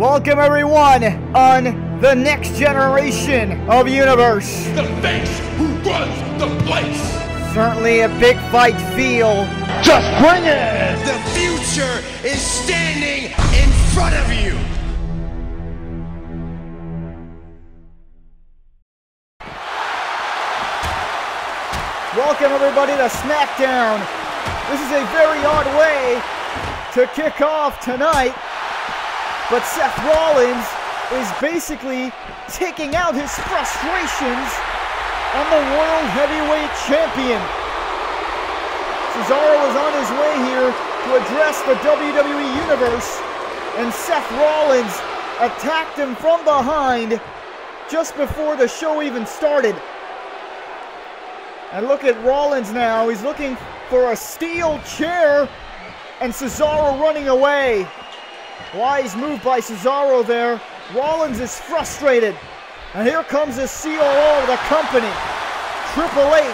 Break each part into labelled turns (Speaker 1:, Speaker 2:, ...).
Speaker 1: Welcome everyone on the next generation of Universe.
Speaker 2: The face who runs the place.
Speaker 1: Certainly a big fight feel.
Speaker 2: Just bring it!
Speaker 3: The future is standing in front of you.
Speaker 1: Welcome everybody to SmackDown. This is a very odd way to kick off tonight, but Seth Rollins is basically taking out his frustrations on the World Heavyweight Champion. Cesaro is on his way here to address the WWE Universe, and Seth Rollins attacked him from behind just before the show even started. And look at Rollins now. He's looking for a steel chair, and Cesaro running away. Wise move by Cesaro there. Rollins is frustrated. And here comes the COO of the company, Triple H.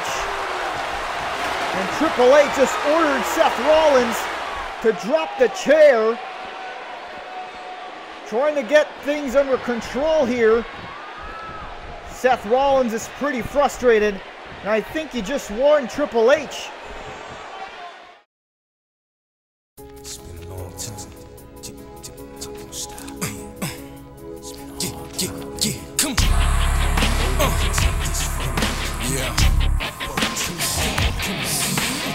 Speaker 1: And Triple H just ordered Seth Rollins to drop the chair. Trying to get things under control here. Seth Rollins is pretty frustrated. And I think he just warned Triple H.
Speaker 3: It's been a long time. Come on. Yeah.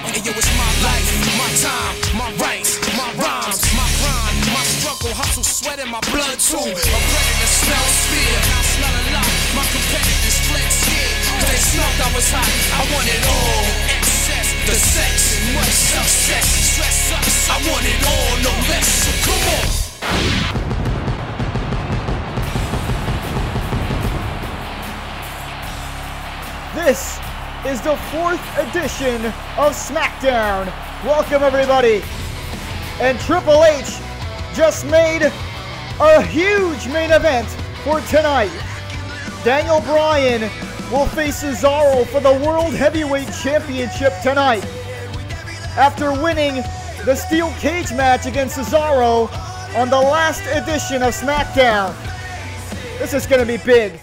Speaker 3: Hey, yo, it's my life, my time, my rights, my rhymes, my grind, my struggle, hustle, sweat in my blood too. A predator smells fear, I smell a lot. My competitors flex here, cause they smelled I was hot. I want it all, excess, the sex, and much success. Stress us, I want it all, no less. So come on.
Speaker 1: This is the 4th edition of SmackDown. Welcome everybody. And Triple H just made a huge main event for tonight. Daniel Bryan will face Cesaro for the World Heavyweight Championship tonight. After winning the steel cage match against Cesaro on the last edition of SmackDown. This is going to be big.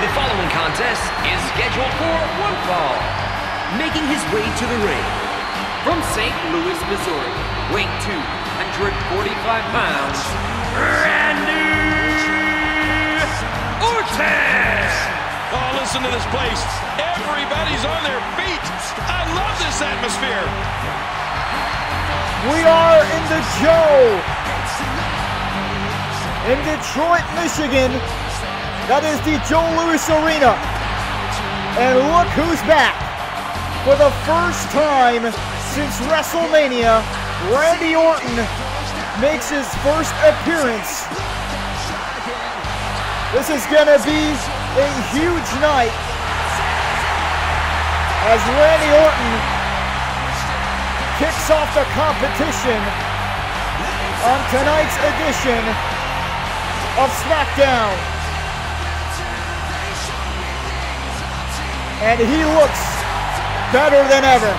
Speaker 4: The following contest is scheduled for one fall. Making his way to the ring from St. Louis, Missouri, weighing 245 pounds, Randy Orton!
Speaker 2: Oh, listen to this place. Everybody's on their feet. I love this atmosphere.
Speaker 1: We are in the Joe in Detroit, Michigan. That is the Joe Louis Arena. And look who's back. For the first time since WrestleMania, Randy Orton makes his first appearance. This is going to be a huge night as Randy Orton kicks off the competition on tonight's edition of SmackDown. And he looks better than ever.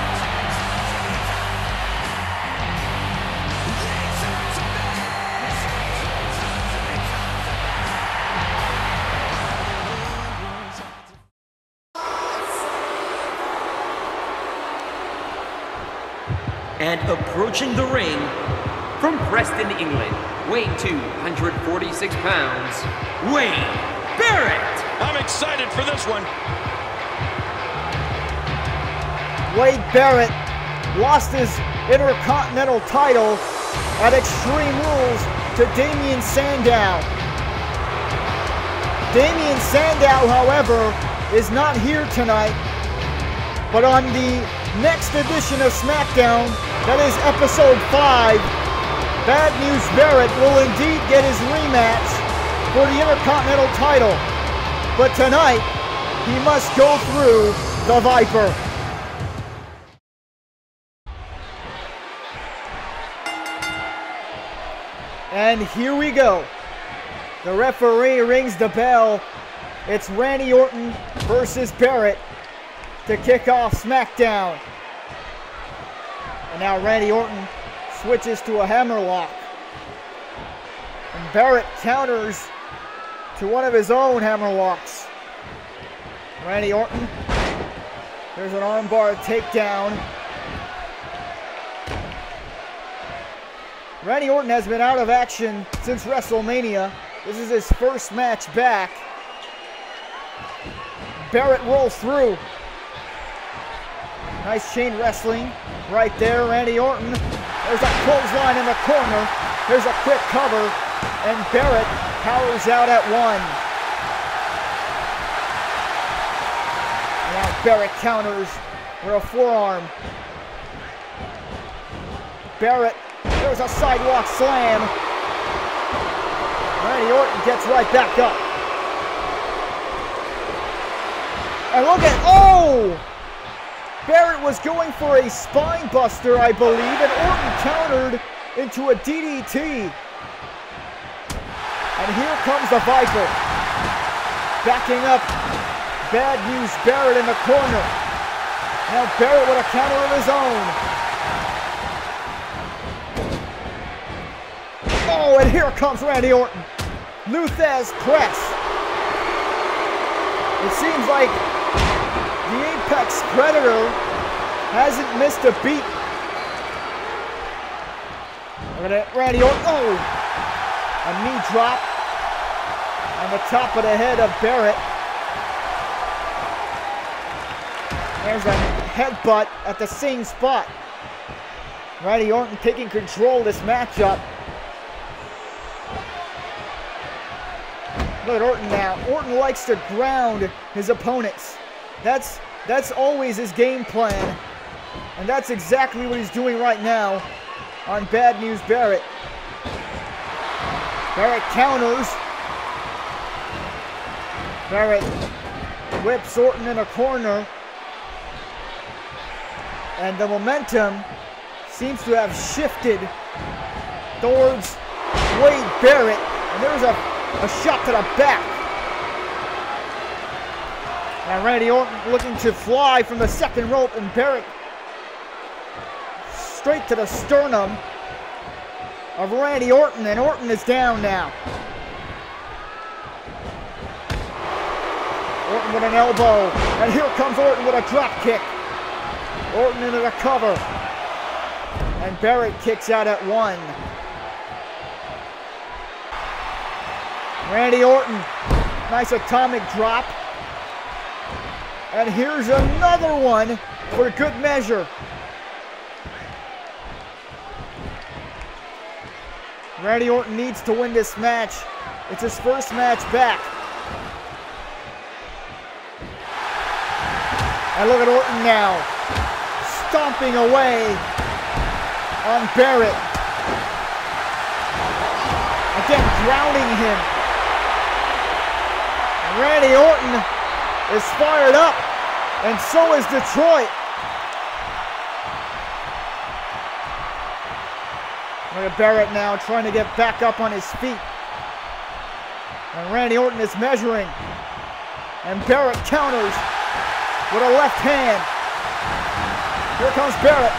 Speaker 4: And approaching the ring from Preston, England, weighing 246 pounds, Wade Barrett.
Speaker 2: I'm excited for this one.
Speaker 1: Wade Barrett lost his Intercontinental title at Extreme Rules to Damien Sandow. Damien Sandow, however, is not here tonight, but on the next edition of SmackDown, that is episode 5, Bad News Barrett will indeed get his rematch for the Intercontinental title. But tonight, he must go through the Viper. And here we go. The referee rings the bell. It's Randy Orton versus Barrett to kick off SmackDown. And now Randy Orton switches to a hammerlock. And Barrett counters to one of his own hammerlocks. Randy Orton. There's an armbar takedown. Randy Orton has been out of action since WrestleMania. This is his first match back. Barrett rolls through. Nice chain wrestling right there. Randy Orton. There's a clothesline in the corner. There's a quick cover. And Barrett powers out at one. Now Barrett counters with a forearm. Barrett. There's a sidewalk slam. Randy Orton gets right back up. And look at, oh! Barrett was going for a spine buster, I believe, and Orton countered into a DDT. And here comes the Viper. Backing up Bad News Barrett in the corner. Now Barrett with a counter of his own. Oh, and here comes Randy Orton. Luthez press. It seems like the Apex Predator hasn't missed a beat. Look at Randy Orton. Oh! A knee drop on the top of the head of Barrett. There's a headbutt at the same spot. Randy Orton taking control of this matchup. Look at Orton now. Orton likes to ground his opponents. That's always his game plan. And that's exactly what he's doing right now on Bad News Barrett. Barrett counters. Barrett whips Orton in a corner. And the momentum seems to have shifted towards Wade Barrett. And there's a shot to the back. And Randy Orton looking to fly from the second rope, and Barrett straight to the sternum of Randy Orton, and Orton is down now. Orton with an elbow, and here comes Orton with a drop kick. Orton into the cover, and Barrett kicks out at one. Randy Orton, nice atomic drop. And here's another one for good measure. Randy Orton needs to win this match. It's his first match back. And look at Orton now, stomping away on Barrett. Again, grounding him. Randy Orton is fired up, and so is Detroit. Look at Barrett now trying to get back up on his feet. And Randy Orton is measuring. And Barrett counters with a left hand. Here comes Barrett.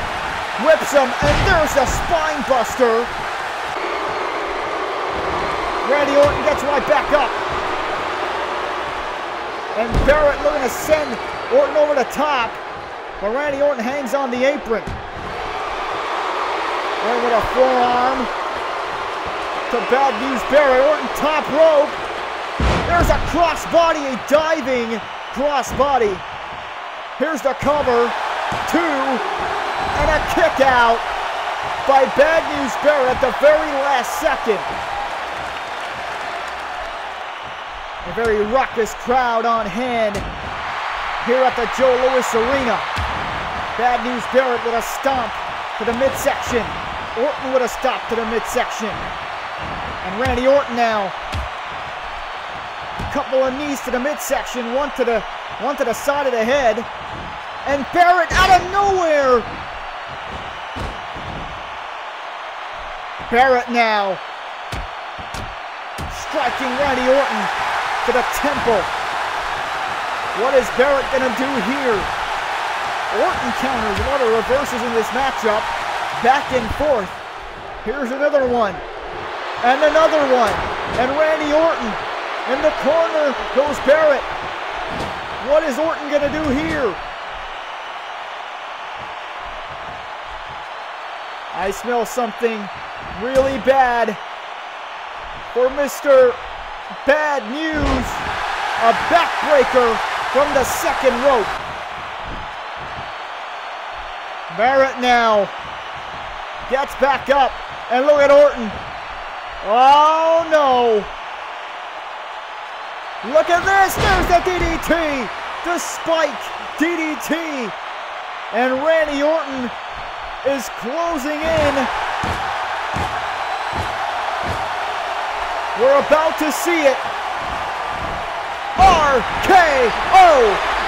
Speaker 1: Whips him, and there's the spine buster. Randy Orton gets right back up. And Barrett looking to send Orton over the top. But Randy Orton hangs on the apron. And with a forearm to Bad News Barrett. Orton top rope. There's a crossbody, a diving crossbody. Here's the cover. Two. And a kick out by Bad News Barrett at the very last second. A very raucous crowd on hand here at the Joe Louis Arena. Bad News Barrett with a stomp to the midsection. Orton with a stop to the midsection. And Randy Orton now. A couple of knees to the midsection, one to the side of the head. And Barrett out of nowhere. Barrett now striking Randy Orton to the temple. What is Barrett gonna do here? Orton counters, a lot of reverses in this matchup. back and forth. Here's another one. And another one. And Randy Orton. In the corner goes Barrett. What is Orton going to do here? I smell something really bad for Mr. Bad News. A backbreaker from the second rope. Barrett now gets back up. And look at Orton. Oh no. Look at this. There's the DDT. The spike DDT. And Randy Orton is closing in. We're about to see it. RKO.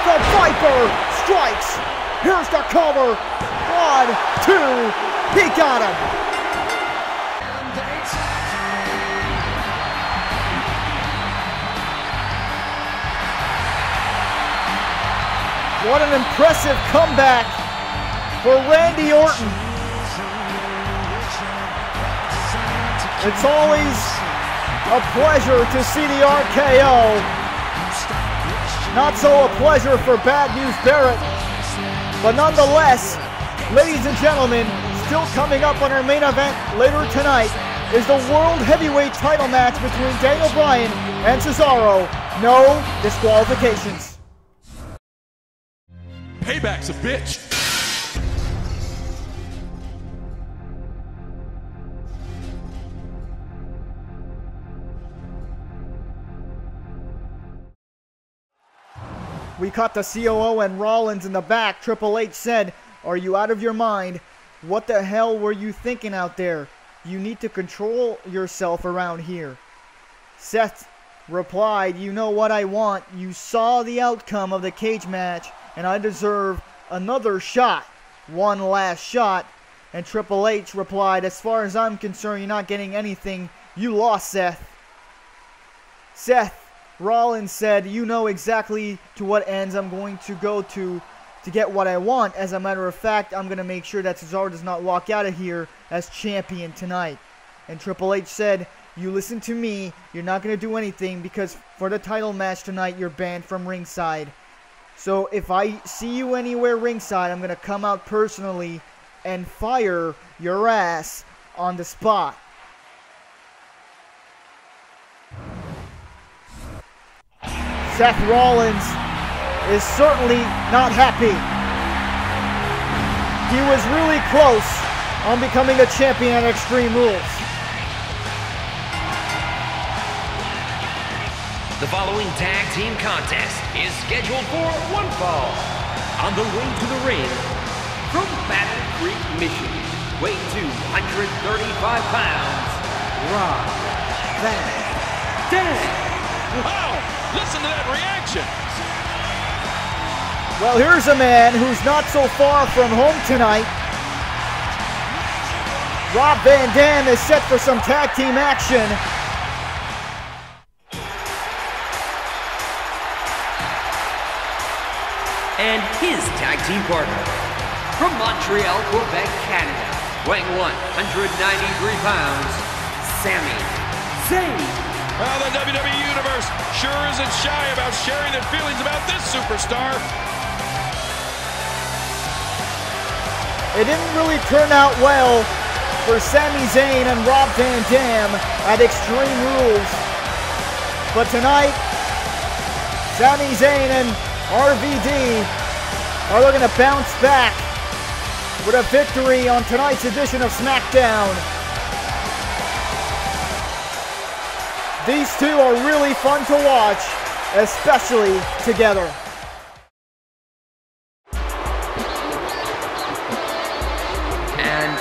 Speaker 1: The Viper strikes. Here's the cover. 1, 2. He got him. What an impressive comeback for Randy Orton. It's always a pleasure to see the RKO. Not so a pleasure for Bad News Barrett. But nonetheless, ladies and gentlemen, still coming up on our main event later tonight is the World Heavyweight title match between Daniel Bryan and Cesaro. No disqualifications.
Speaker 2: Payback's a bitch.
Speaker 1: We caught the COO and Rollins in the back. Triple H said, "Are you out of your mind? What the hell were you thinking out there? You need to control yourself around here." Seth replied, "You know what I want. You saw the outcome of the cage match, and I deserve another shot. One last shot." And Triple H replied, "As far as I'm concerned, you're not getting anything. You lost, Seth." Rollins said, "You know exactly to what ends I'm going to go to get what I want. As a matter of fact, I'm going to make sure that Cesaro does not walk out of here as champion tonight." And Triple H said, "You listen to me. You're not going to do anything because for the title match tonight, you're banned from ringside. So if I see you anywhere ringside, I'm going to come out personally and fire your ass on the spot." Seth Rollins is certainly not happy. He was really close on becoming a champion at Extreme Rules.
Speaker 4: The following tag team contest is scheduled for one fall. On the way to the ring, from Battle Creek, Michigan, weight 235 pounds, Rob Van Dam.
Speaker 2: Wow! Listen to that reaction.
Speaker 1: Well, here's a man who's not so far from home tonight. Rob Van Dam is set for some tag team action.
Speaker 4: And his tag team partner, from Montreal, Quebec, Canada, weighing 193 pounds, Sami Zayn.
Speaker 2: Well, the WWE Universe sure isn't shy about sharing their feelings about this superstar.
Speaker 1: It didn't really turn out well for Sami Zayn and Rob Van Dam at Extreme Rules. But tonight, Sami Zayn and RVD are looking to bounce back with a victory on tonight's edition of SmackDown. These two are really fun to watch, especially together.
Speaker 4: And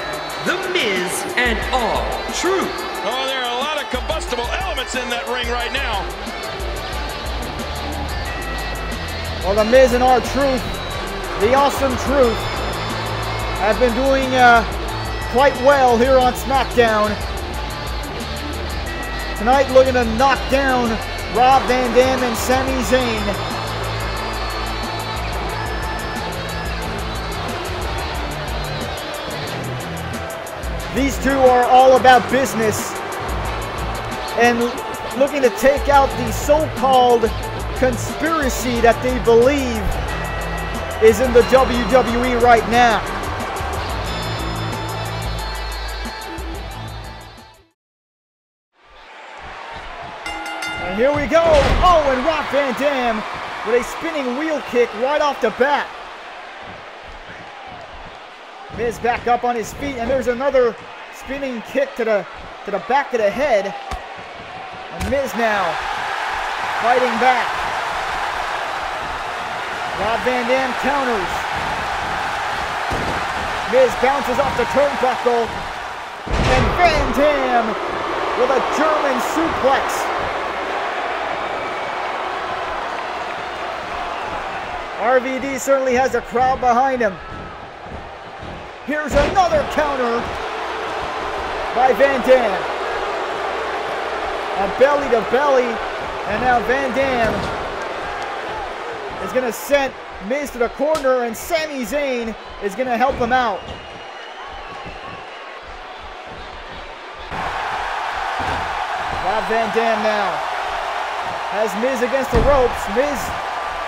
Speaker 4: The Miz and R-Truth.
Speaker 2: Oh, there are a lot of combustible elements in that ring right now.
Speaker 1: Well, The Miz and R-Truth, the Awesome Truth, have been doing quite well here on SmackDown. Tonight, looking to knock down Rob Van Dam and Sami Zayn. These two are all about business and looking to take out the so-called conspiracy that they believe is in the WWE right now. And here we go. Oh, and Rob Van Dam with a spinning wheel kick right off the bat. Miz back up on his feet, and there's another spinning kick to the back of the head. And Miz now fighting back. Rob Van Dam counters. Miz bounces off the turnbuckle. And Van Dam with a German suplex. RVD certainly has a crowd behind him. Here's another counter by Van Dam. A belly to belly, and now Van Dam is going to send Miz to the corner, and Sami Zayn is going to help him out. Rob Van Dam now has Miz against the ropes. Miz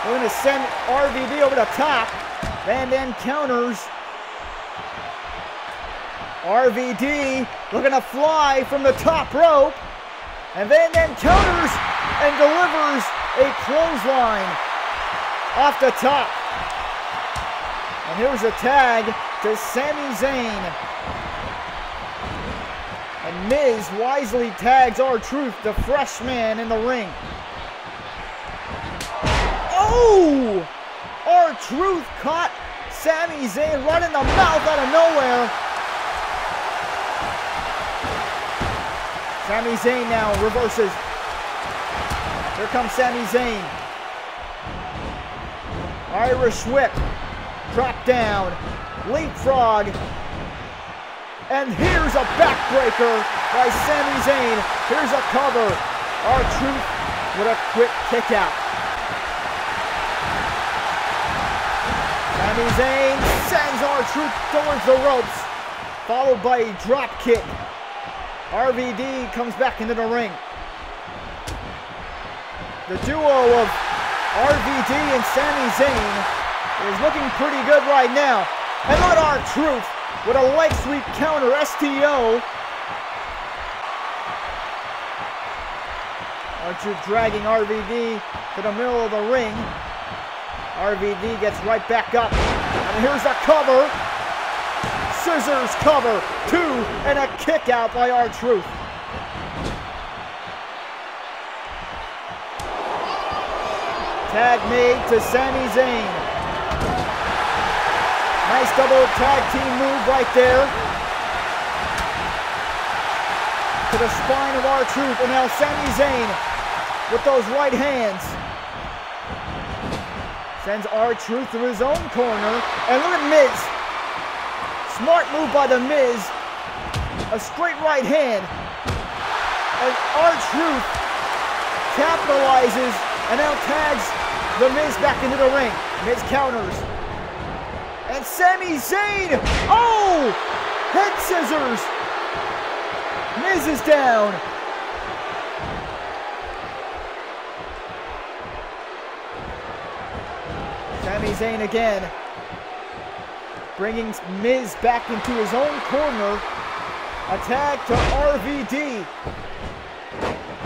Speaker 1: going to send RVD over the top. Van Dam counters. RVD looking to fly from the top rope. And Van Dam counters and delivers a clothesline off the top. And here's a tag to Sami Zayn. And Miz wisely tags R-Truth, the fresh man in the ring. Oh! R-Truth caught Sami Zayn right in the mouth out of nowhere. Sami Zayn now reverses. Here comes Sami Zayn. Irish whip. Drop down. Leapfrog. And here's a backbreaker by Sami Zayn. Here's a cover. R-Truth with a quick kick out. Sami Zayn sends R-Truth towards the ropes, followed by a drop kick. RVD comes back into the ring. The duo of RVD and Sami Zayn is looking pretty good right now. And look at R-Truth with a leg sweep counter STO. R-Truth dragging RVD to the middle of the ring. RVD gets right back up. And here's a cover. Scissors cover, 2, and a kick out by R-Truth. Tag made to Sami Zayn. Nice double tag team move right there. To the spine of R-Truth, and now Sami Zayn with those right hands. Sends R-Truth to his own corner, and look at Miz. Smart move by the Miz. A straight right hand. And R-Truth capitalizes and now tags the Miz back into the ring. Miz counters. And Sami Zayn. Oh! Head scissors. Miz is down. Sami Zayn again. Bringing Miz back into his own corner. A tag to RVD.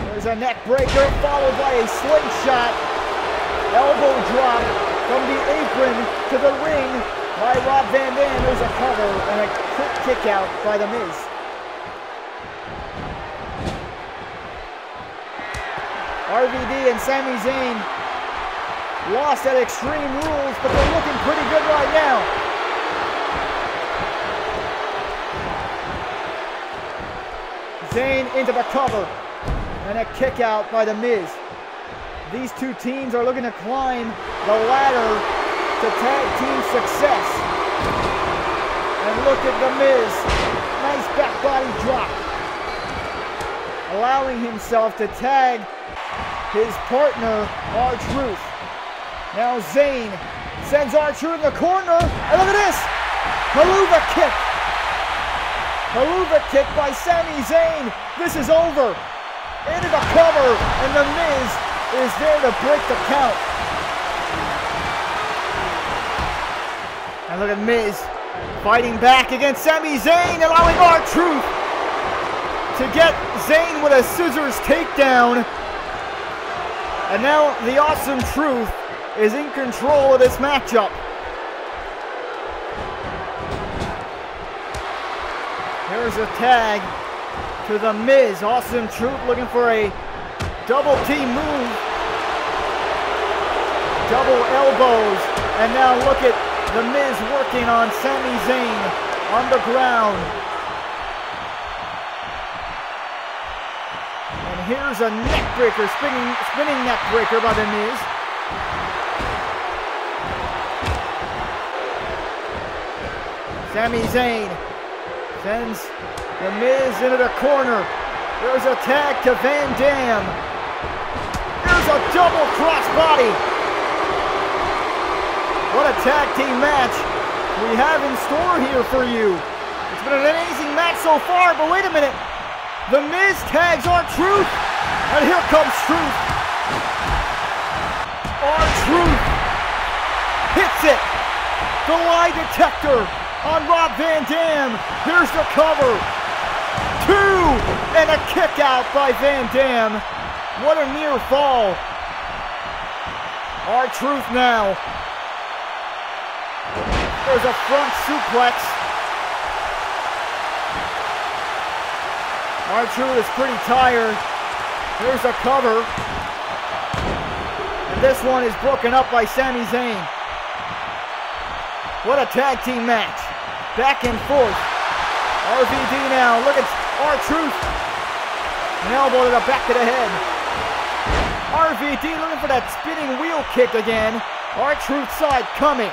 Speaker 1: There's a neck breaker followed by a slingshot. Elbow drop from the apron to the ring by Rob Van Dam. There's a cover and a quick kick out by the Miz. RVD and Sami Zayn lost at Extreme Rules, but they're looking pretty good right now. Zayn into the cover, and a kick out by the Miz. These two teams are looking to climb the ladder to tag team success. And look at the Miz, nice back body drop, allowing himself to tag his partner R-Truth. Now Zayn sends R-Truth in the corner, and look at this, Haluva kick. Haluva kick by Sami Zayn. This is over. Into the cover, and The Miz is there to break the count. And look at Miz fighting back against Sami Zayn, allowing R-Truth to get Zayn with a scissors takedown. And now the Awesome Truth is in control of this matchup. Here's a tag to The Miz. Awesome Truth looking for a double team move. Double elbows. And now look at The Miz working on Sami Zayn on the ground. And here's a neck breaker, spinning neck breaker by The Miz. Sami Zayn sends The Miz into the corner. There's a tag to Van Dam. There's a double crossbody. What a tag team match we have in store here for you. It's been an amazing match so far, but wait a minute. The Miz tags R-Truth, and here comes Truth. R-Truth hits it. The lie detector on Rob Van Dam. Here's the cover. 2, and a kick out by Van Dam. What a near fall. R-Truth now. There's a front suplex. R-Truth is pretty tired. Here's a cover. And this one is broken up by Sami Zayn. What a tag team match. Back and forth. RVD now. Look at R-Truth. An elbow to the back of the head. RVD looking for that spinning wheel kick again. R-Truth side coming.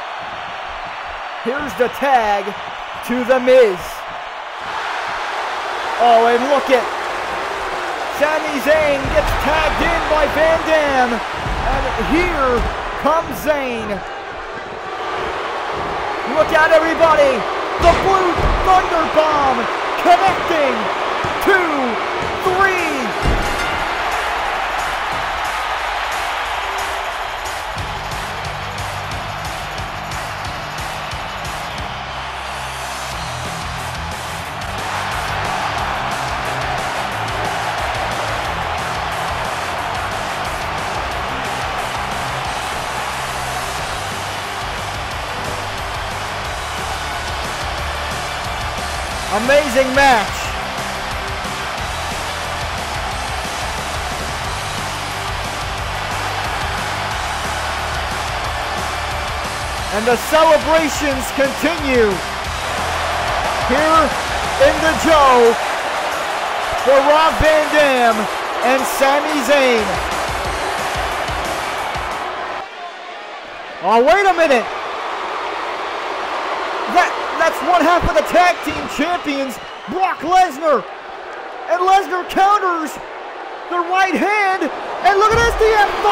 Speaker 1: Here's the tag to The Miz. Oh, and look at Sami Zayn gets tagged in by Van Dam. And here comes Zayn. Look out, everybody. The Blue Thunder Bomb connecting. 2, 3. Amazing match. And the celebrations continue here in the Joe for Rob Van Dam and Sami Zayn. Oh, wait a minute. That's one half of the tag team champions, Brock Lesnar. And Lesnar counters the right hand. And look at this, the F5.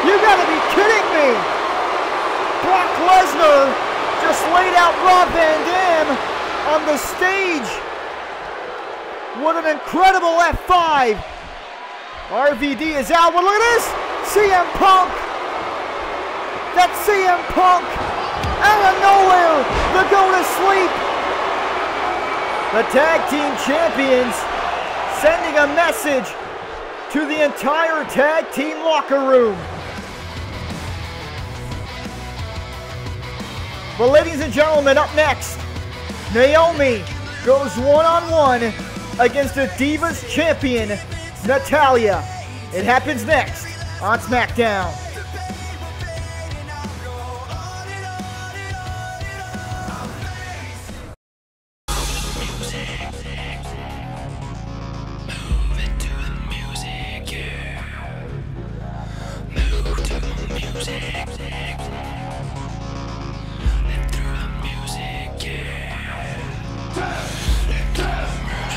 Speaker 1: You gotta be kidding me. Brock Lesnar just laid out Rob Van Dam on the stage. What an incredible F5. RVD is out, but look at this. CM Punk. That's CM Punk. Out of nowhere, they're going to sleep. The tag team champions sending a message to the entire tag team locker room. But ladies and gentlemen, up next, Naomi goes one-on-one against the Divas champion, Natalia. It happens next on SmackDown.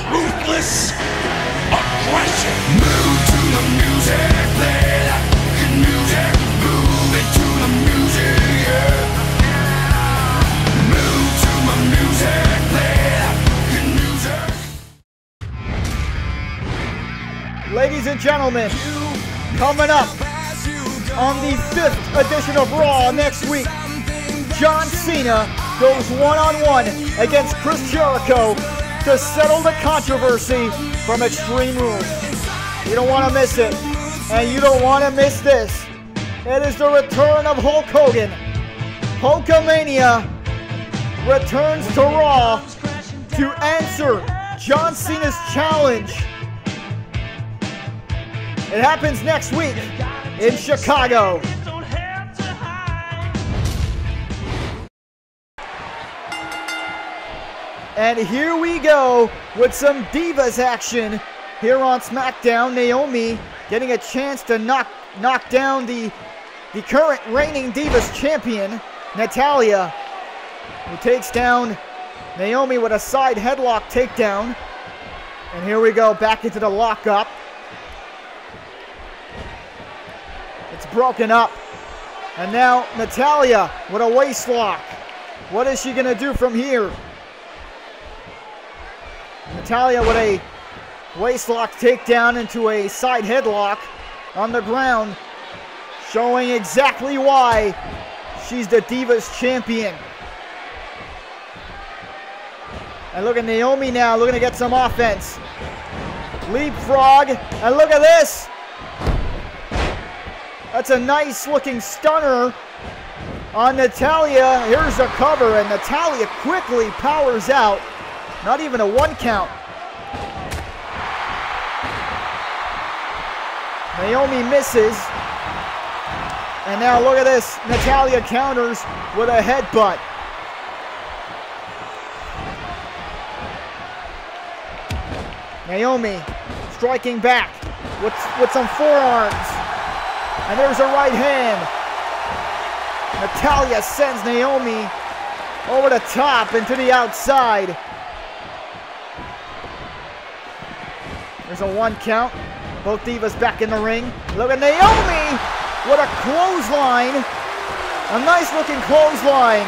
Speaker 3: Ruthless aggression. Move to the music, play that music.
Speaker 1: and gentlemen, coming up on the 5th edition of Raw next week, John Cena goes one-on-one against Chris Jericho to settle the controversy from Extreme Rules. You don't want to miss it, and you don't want to miss this. It is the return of Hulk Hogan. Hulkamania returns to Raw to answer John Cena's challenge. It happens next week in Chicago. And here we go with some Divas action here on SmackDown. Naomi getting a chance to knock down the current reigning Divas champion, Natalia, who takes down Naomi with a side headlock takedown. And here we go, back into the lockup. It's broken up. And now Natalia with a waist lock. What is she going to do from here? Natalia with a waist lock takedown into a side headlock on the ground, showing exactly why she's the Divas champion. And look at Naomi now, looking to get some offense. Leapfrog, and look at this. That's a nice looking stunner on Natalia. Here's a cover, and Natalia quickly powers out. Not even a 1 count. Naomi misses. And now look at this. Natalia counters with a headbutt. Naomi striking back with some forearms. And there's a right hand. Natalia sends Naomi over the top and to the outside. There's a 1 count. Both Divas back in the ring. Look at Naomi with a clothesline. A nice looking clothesline.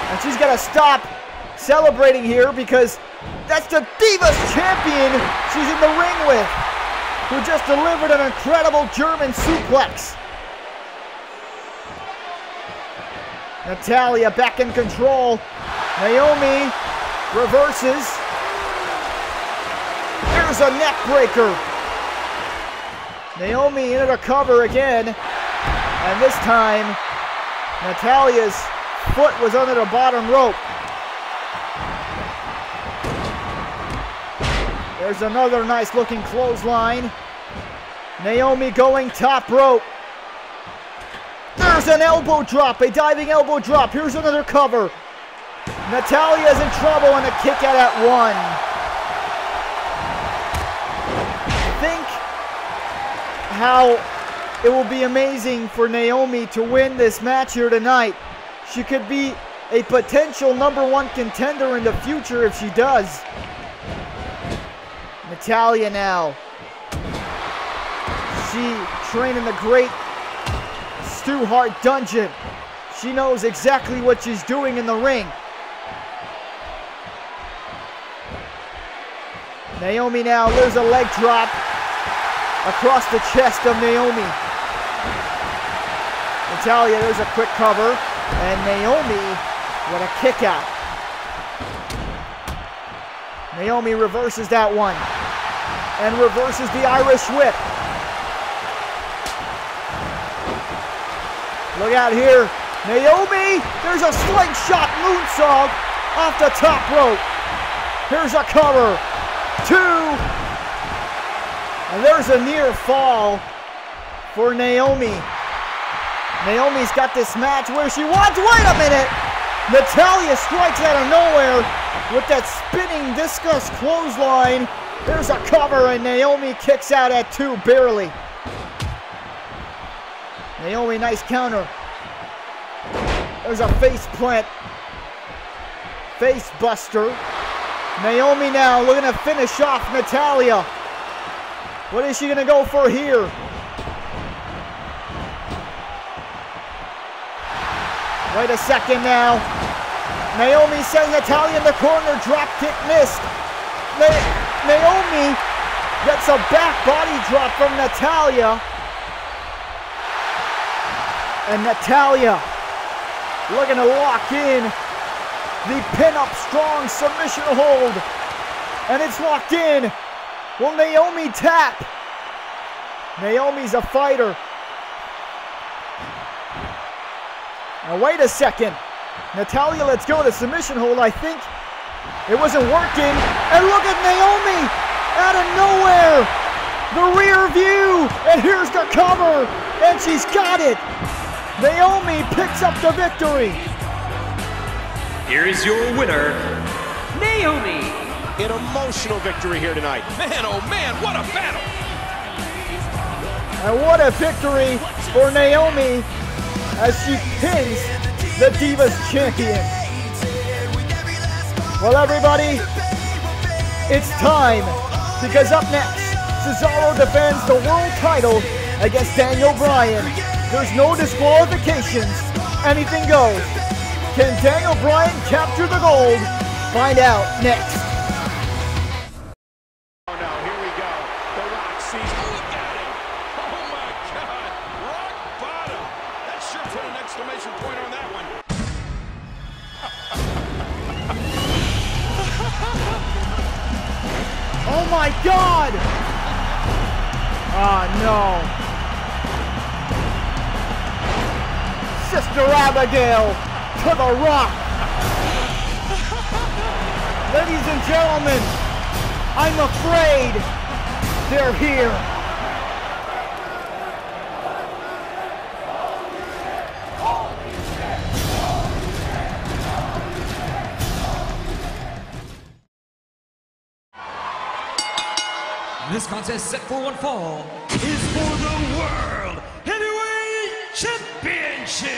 Speaker 1: And she's got to stop celebrating here because that's the Divas champion she's in the ring with, who just delivered an incredible German suplex. Natalia back in control. Naomi reverses. There's a neck breaker. Naomi into the cover again. And this time, Natalia's foot was under the bottom rope. There's another nice looking clothesline. Naomi going top rope. There's an elbow drop, a diving elbow drop. Here's another cover. Natalia's in trouble and a kick out at 1. Think how it will be amazing for Naomi to win this match here tonight. She could be a potential #1 contender in the future if she does. Natalia now. She trained in the great Stu Hart dungeon. She knows exactly what she's doing in the ring. Naomi now, there's a leg drop across the chest of Naomi. Natalia, there's a quick cover. And Naomi with a kick out. Naomi reverses that one. And reverses the Irish whip. Look out here. Naomi, there's a slingshot moonsault off the top rope. Here's a cover. 2. And there's a near fall for Naomi. Naomi's got this match where she wants. Wait a minute. Natalia strikes out of nowhere with that spinning discus clothesline. There's a cover and Naomi kicks out at 2, barely. Naomi, nice counter. There's a face plant. Face buster. Naomi now looking to finish off Natalia. What is she going to go for here? Wait a second now. Naomi sends Natalia in the corner. Drop kick missed. Naomi Gets a back body drop from Natalia. And Natalia looking to lock in the pin-up strong submission hold. And it's locked in. Will Naomi tap? Naomi's a fighter. Now wait a second. Natalia lets go of the submission hold. I think it wasn't working. And look at Naomi out of nowhere. The rear view. And here's the cover. And she's got it. Naomi picks up the victory.
Speaker 4: Here is your winner, Naomi.
Speaker 2: An emotional victory here tonight. Man, oh man, what a battle.
Speaker 1: And what a victory for Naomi as she pins the Divas champion. Well, everybody, it's time, because up next, Cesaro defends the world title against Daniel Bryan. There's no disqualifications. Anything goes. Can Daniel Bryan capture the gold? Find out next.
Speaker 2: Oh no, here we go. The Rock sees. Look at him. Oh my God. Rock bottom. That sure put an exclamation point on that one.
Speaker 1: Oh my God! Oh no. Sister Abigail to the Rock. Ladies and gentlemen, I'm afraid they're here.
Speaker 3: This contest set for one fall is for the World Heavyweight Championship.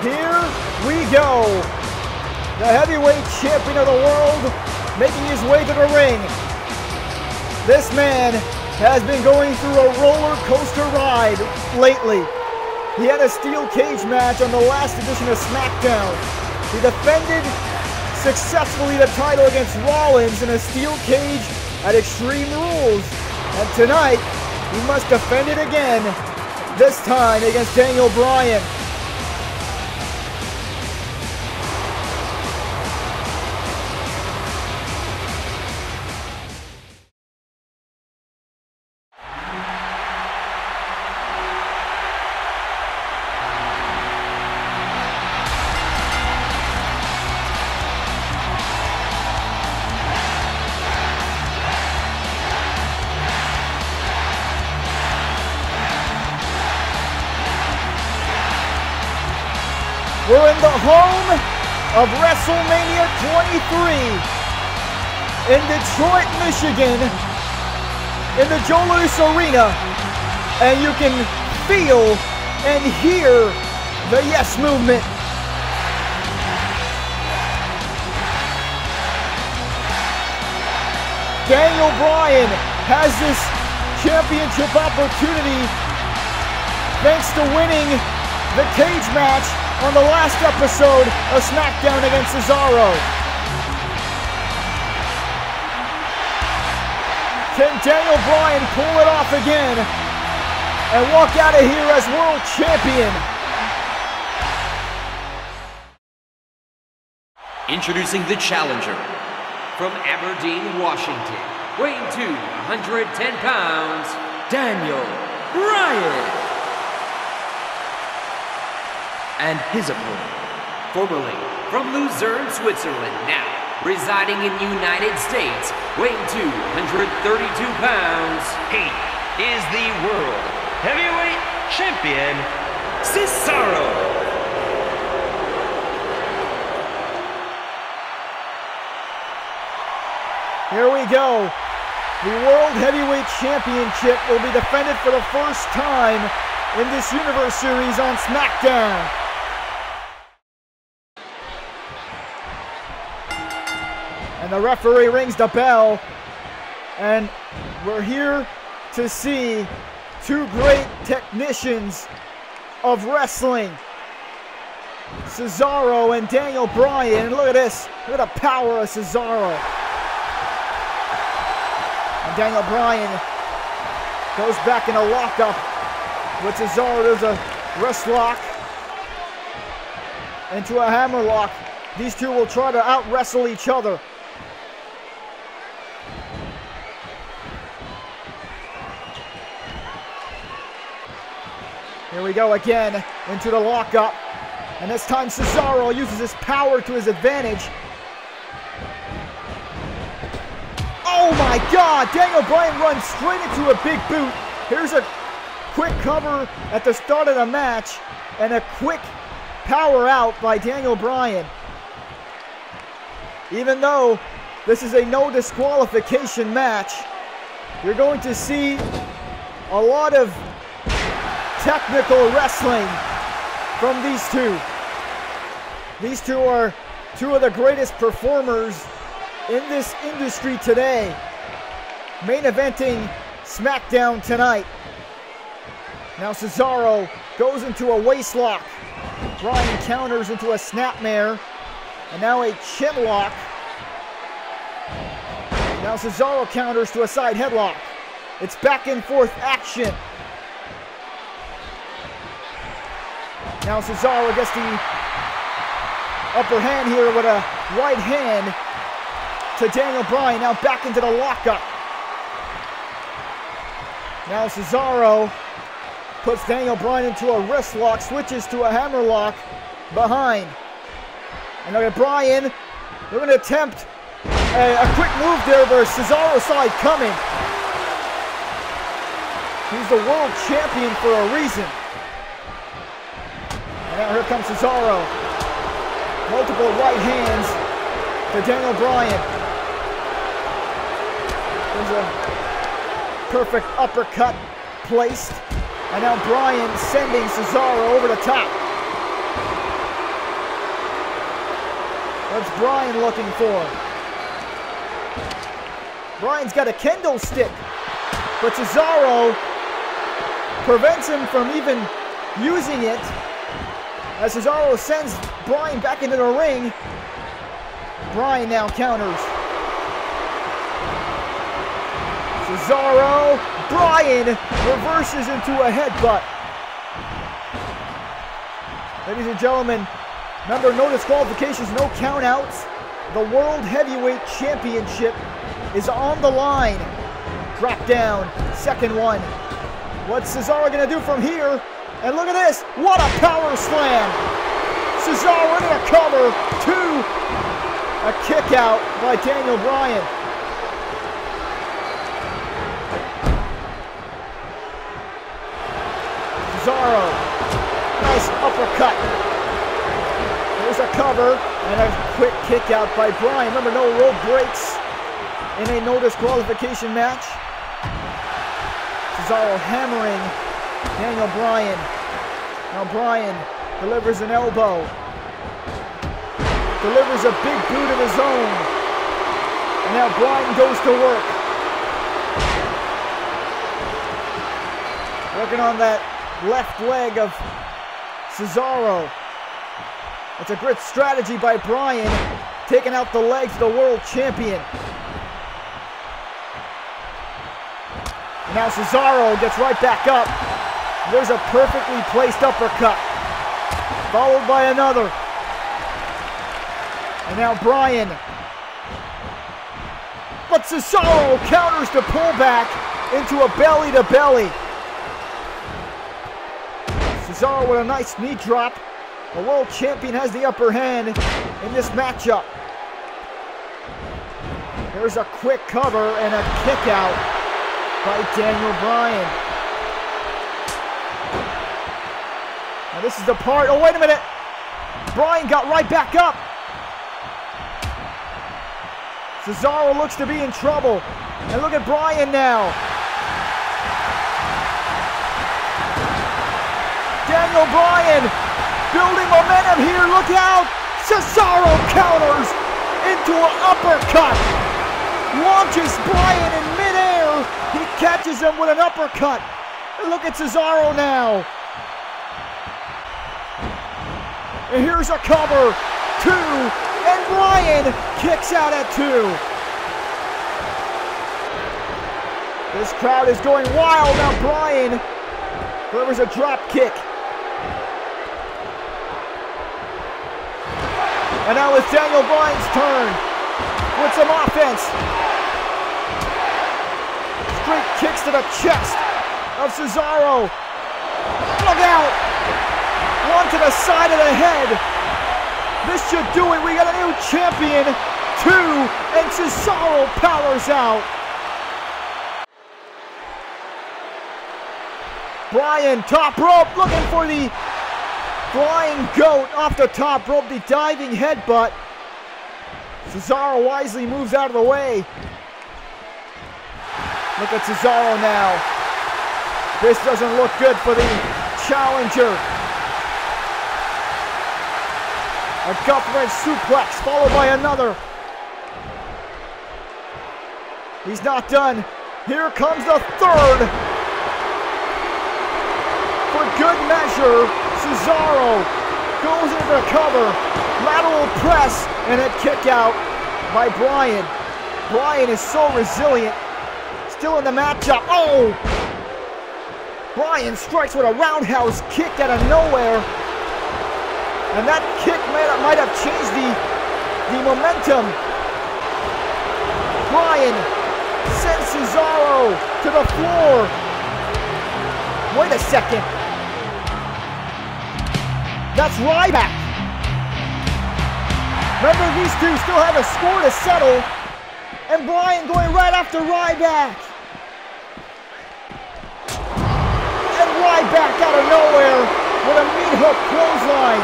Speaker 1: Here we go. The heavyweight champion of the world making his way to the ring. This man has been going through a roller coaster ride lately. He had a steel cage match on the last edition of SmackDown. He defended successfully the title against Rollins in a steel cage at Extreme Rules. And tonight, he must defend it again, this time against Daniel Bryan. We're in the home of WrestleMania 23 in Detroit, Michigan, in the Joe Louis Arena, and you can feel and hear the Yes Movement. Daniel Bryan has this championship opportunity thanks to winning the cage match on the last episode of SmackDown against Cesaro. Can Daniel Bryan pull it off again and walk out of here as world champion?
Speaker 4: Introducing the challenger from Aberdeen, Washington, weighing 210 pounds, Daniel Bryan. And his opponent, formerly from Lucerne, Switzerland, now residing in the United States, weighing 232 pounds, he is the World Heavyweight Champion, Cesaro.
Speaker 1: Here we go. The World Heavyweight Championship will be defended for the first time in this Universe Series on SmackDown. And the referee rings the bell, and we're here to see Two great technicians of wrestling. Cesaro and Daniel Bryan. And look at this. Look at the power of Cesaro. And Daniel Bryan goes back in a lockup with Cesaro. There's a wrist lock into a hammer lock. These two will try to out-wrestle each other. Here we go again into the lockup. And this time Cesaro uses his power to his advantage. Oh my God! Daniel Bryan runs straight into a big boot. Here's a quick cover at the start of the match. And a quick power out by Daniel Bryan. Even though this is a no disqualification match, you're going to see a lot of technical wrestling from these two. These two are two of the greatest performers in this industry today. Main eventing SmackDown tonight. Now Cesaro goes into a waist lock. Bryan counters into a snapmare. And now a chin lock. Now Cesaro counters to a side headlock. It's back and forth action. Now Cesaro gets the upper hand here with a right hand to Daniel Bryan. Now back into the lockup. Now Cesaro puts Daniel Bryan into a wrist lock, switches to a hammer lock behind. And look at Bryan. They're going to attempt a quick move there, but Cesaro saw it coming. He's the world champion for a reason. And now here comes Cesaro. Multiple right hands to Daniel Bryan. There's a perfect uppercut placed. And now Bryan sending Cesaro over the top. What's Bryan looking for? Bryan's got a kendo stick, but Cesaro prevents him from even using it. As Cesaro sends Bryan back into the ring, Bryan now counters. Cesaro, Bryan reverses into a headbutt. Ladies and gentlemen, remember, no disqualifications, no countouts. The World Heavyweight Championship is on the line. Drop down, second one. What's Cesaro gonna do from here? And look at this, what a power slam. Cesaro into a cover, two. A kick out by Daniel Bryan. Cesaro, nice uppercut. There's a cover and a quick kick out by Bryan. Remember, no rope breaks in a no disqualification match. Cesaro hammering Daniel Bryan. Now Bryan delivers an elbow. Delivers a big boot of his own. And now Bryan goes to work. Working on that left leg of Cesaro. It's a great strategy by Bryan, taking out the legs of the world champion. And now Cesaro gets right back up. There's a perfectly placed uppercut, followed by another. And now Bryan. But Cesaro counters the pullback into a belly-to-belly. Cesaro with a nice knee drop. The world champion has the upper hand in this matchup. There's a quick cover and a kick out by Daniel Bryan. Now this is the part, oh wait a minute. Bryan got right back up. Cesaro looks to be in trouble. And look at Bryan now. Daniel Bryan building momentum here, look out! Cesaro counters into an uppercut. Launches Bryan in midair. He catches him with an uppercut. And look at Cesaro now. And here's a cover. 2. And Bryan kicks out at 2. This crowd is going wild now. Bryan delivers a drop kick. And now it's Daniel Bryan's turn with some offense. Straight kicks to the chest of Cesaro. Look out! One to the side of the head. This should do it. We got a new champion. 2, and Cesaro powers out. Bryan, top rope, looking for the flying goat off the top rope, the diving headbutt. Cesaro wisely moves out of the way. Look at Cesaro now. This doesn't look good for the challenger. A government suplex followed by another. He's not done. Here comes the third. For good measure, Cesaro goes into the cover. Lateral press and a kick out by Bryan. Bryan is so resilient. Still in the matchup. Oh! Bryan strikes with a roundhouse kick out of nowhere. And that kick might have changed the momentum. Bryan sends Cesaro to the floor. Wait a second. That's Ryback. Remember, these two still have a score to settle. And Bryan going right after Ryback. And Ryback out of nowhere with a meat hook clothesline.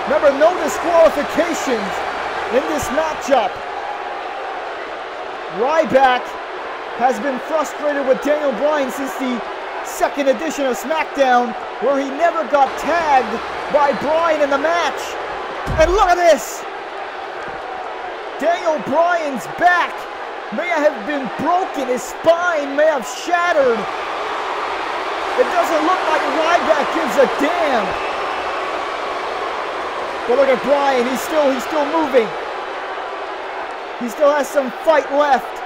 Speaker 1: Remember, no disqualifications in this matchup. Ryback has been frustrated with Daniel Bryan since the second edition of SmackDown, where he never got tagged by Bryan in the match. And look at this! Daniel Bryan's back may have been broken, his spine may have shattered. It doesn't look like Ryback gives a damn. But look at Bryan, he's still moving. He still has some fight left.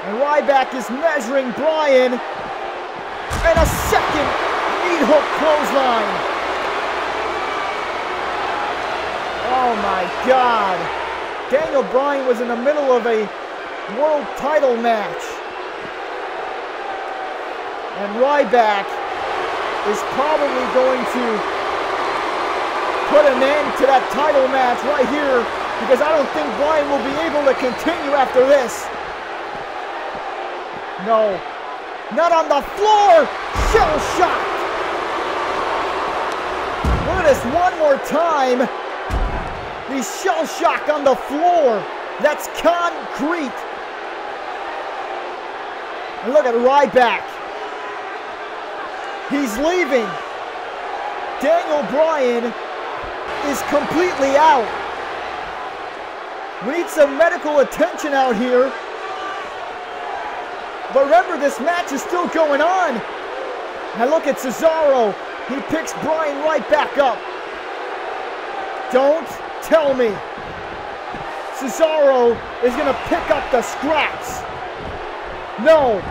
Speaker 1: And Ryback is measuring Bryan. And a second meat hook clothesline. Oh my God. Daniel Bryan was in the middle of a world title match. And Ryback is probably going to put an end to that title match right here, because I don't think Bryan will be able to continue after this. No. Not on the floor! Shell shock! Look at this one more time. The shell shock on the floor. That's concrete. And look at Ryback. He's leaving. Daniel Bryan is completely out. We need some medical attention out here. But remember, this match is still going on. Now look at Cesaro. He picks Bryan right back up. Don't tell me Cesaro is going to pick up the scraps. No.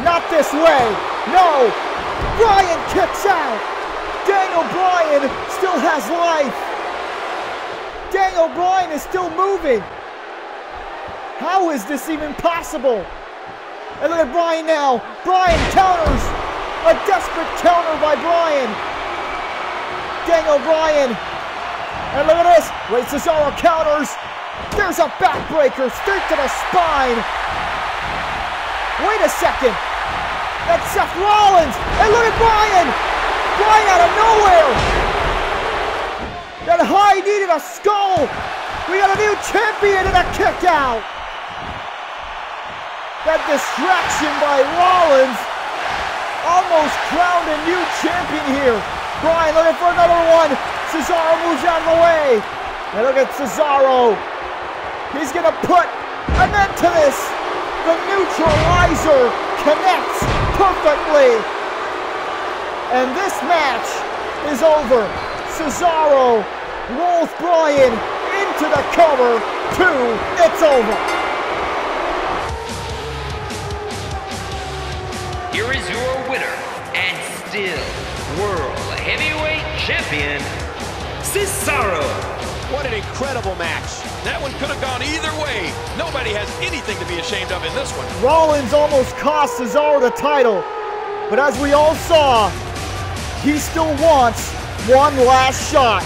Speaker 1: Not this way. No. Bryan kicks out. Daniel Bryan still has life. Daniel Bryan is still moving. How is this even possible? And look at Bryan now. Bryan counters. A desperate counter by Bryan. Daniel Bryan. And look at this. Wait, Cesaro counters. There's a backbreaker straight to the spine. Wait a second. That's Seth Rollins. And look at Bryan. Bryan out of nowhere. That high needed a skull. We got a new champion and a kick out. That distraction by Rollins almost crowned a new champion here. Bryan looking for another one. Cesaro moves out of the way. And look at Cesaro. He's going to put an end to this. The neutralizer connects perfectly. And this match is over. Cesaro rolls Bryan into the cover. 2, it's over.
Speaker 4: Here is your winner and still World Heavyweight Champion, Cesaro.
Speaker 2: What an incredible match. That one could have gone either way. Nobody has anything to be ashamed of in this one.
Speaker 1: Rollins almost cost Cesaro the title, but as we all saw, he still wants one last shot.